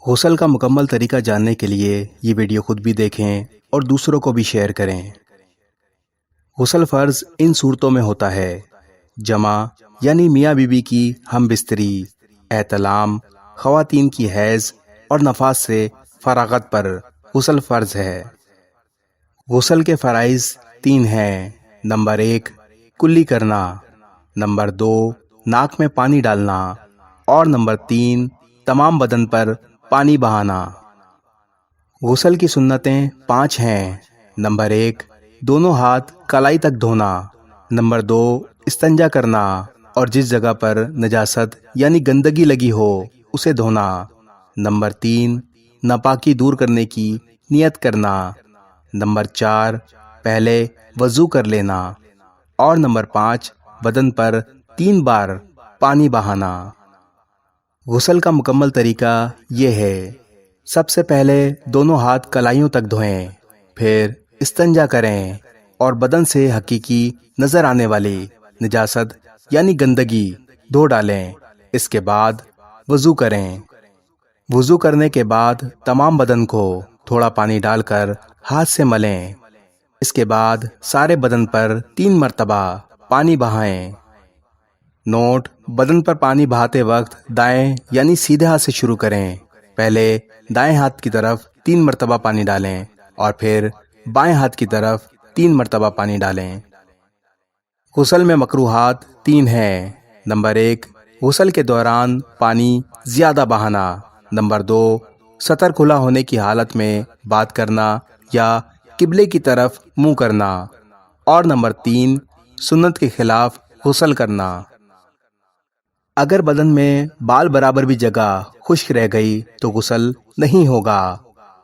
غسل کا مکمل طریقہ جاننے کے لیے یہ ویڈیو خود بھی دیکھیں اور دوسروں کو بھی شیئر کریں۔ غسل فرض ان صورتوں میں ہوتا ہے: جمع یعنی میاں بیوی کی ہم بستری، احتلام، خواتین کی حیض اور نفاس سے فراغت پر غسل فرض ہے۔ غسل کے فرائض 3 ہیں۔ نمبر 1 کلی کرنا، نمبر 2 ناک میں پانی ڈالنا اور نمبر 3 تمام بدن پر پانی بہانا۔ غسل کی سنتیں 5 ہیں۔ نمبر 1 دونوں ہاتھ کلائی تک دھونا، نمبر 2 استنجا کرنا اور جس جگہ پر نجاست یعنی گندگی لگی ہو اسے دھونا، نمبر 3 ناپاکی دور کرنے کی نیت کرنا، نمبر 4 پہلے وضو کر لینا اور نمبر 5 بدن پر 3 بار پانی بہانا۔ غسل کا مکمل طریقہ یہ ہے: سب سے پہلے دونوں ہاتھ کلائیوں تک دھوئیں، پھر استنجا کریں اور بدن سے حقیقی نظر آنے والی نجاست یعنی گندگی دھو ڈالیں۔ اس کے بعد وضو کریں۔ وضو کرنے کے بعد تمام بدن کو تھوڑا پانی ڈال کر ہاتھ سے ملیں۔ اس کے بعد سارے بدن پر 3 مرتبہ پانی بہائیں۔ نوٹ: بدن پر پانی بہاتے وقت دائیں یعنی سیدھے ہاتھ سے شروع کریں۔ پہلے دائیں ہاتھ کی طرف 3 مرتبہ پانی ڈالیں اور پھر بائیں ہاتھ کی طرف 3 مرتبہ پانی ڈالیں۔ غسل میں مکروہات 3 ہیں۔ نمبر 1 غسل کے دوران پانی زیادہ بہانا، نمبر 2 سطر کھلا ہونے کی حالت میں بات کرنا یا قبلے کی طرف منہ کرنا اور نمبر 3 سنت کے خلاف غسل کرنا۔ اگر بدن میں بال برابر بھی جگہ خشک رہ گئی تو غسل نہیں ہوگا۔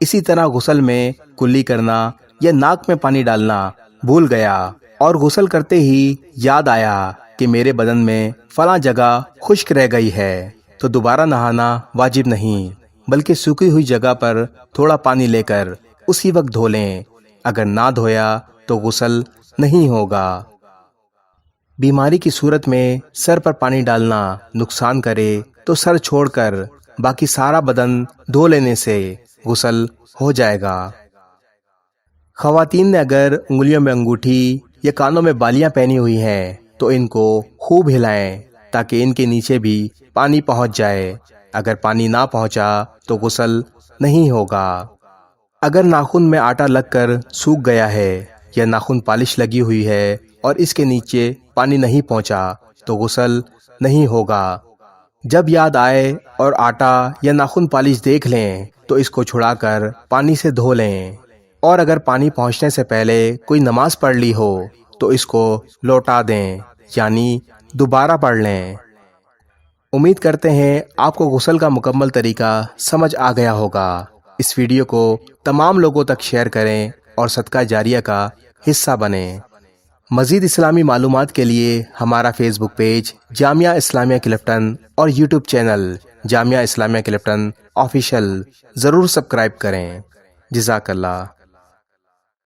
اسی طرح غسل میں کلی کرنا یا ناک میں پانی ڈالنا بھول گیا اور غسل کرتے ہی یاد آیا کہ میرے بدن میں فلاں جگہ خشک رہ گئی ہے تو دوبارہ نہانا واجب نہیں، بلکہ سوکھی ہوئی جگہ پر تھوڑا پانی لے کر اسی وقت دھو لیں۔ اگر نہ دھویا تو غسل نہیں ہوگا۔ بیماری کی صورت میں سر پر پانی ڈالنا نقصان کرے تو سر چھوڑ کر باقی سارا بدن دھو لینے سے غسل ہو جائے گا۔ خواتین نے اگر انگلیوں میں انگوٹھی یا کانوں میں بالیاں پہنی ہوئی ہیں تو ان کو خوب ہلائیں تاکہ ان کے نیچے بھی پانی پہنچ جائے۔ اگر پانی نہ پہنچا تو غسل نہیں ہوگا۔ اگر ناخن میں آٹا لگ کر سوکھ گیا ہے یا ناخن پالش لگی ہوئی ہے اور اس کے نیچے پانی نہیں پہنچا تو غسل نہیں ہوگا۔ جب یاد آئے اور آٹا یا ناخن پالش دیکھ لیں تو اس کو چھڑا کر پانی سے دھو لیں، اور اگر پانی پہنچنے سے پہلے کوئی نماز پڑھ لی ہو تو اس کو لوٹا دیں یعنی دوبارہ پڑھ لیں۔ امید کرتے ہیں آپ کو غسل کا مکمل طریقہ سمجھ آ گیا ہوگا۔ اس ویڈیو کو تمام لوگوں تک شیئر کریں اور صدقہ جاریہ کا حصہ بنیں۔ مزید اسلامی معلومات کے لیے ہمارا فیس بک پیج جامعہ اسلامیہ کلفٹن اور YouTube channel Jamia Islamia Clifton official ضرور سبسکرائب کریں۔ جزاک اللہ۔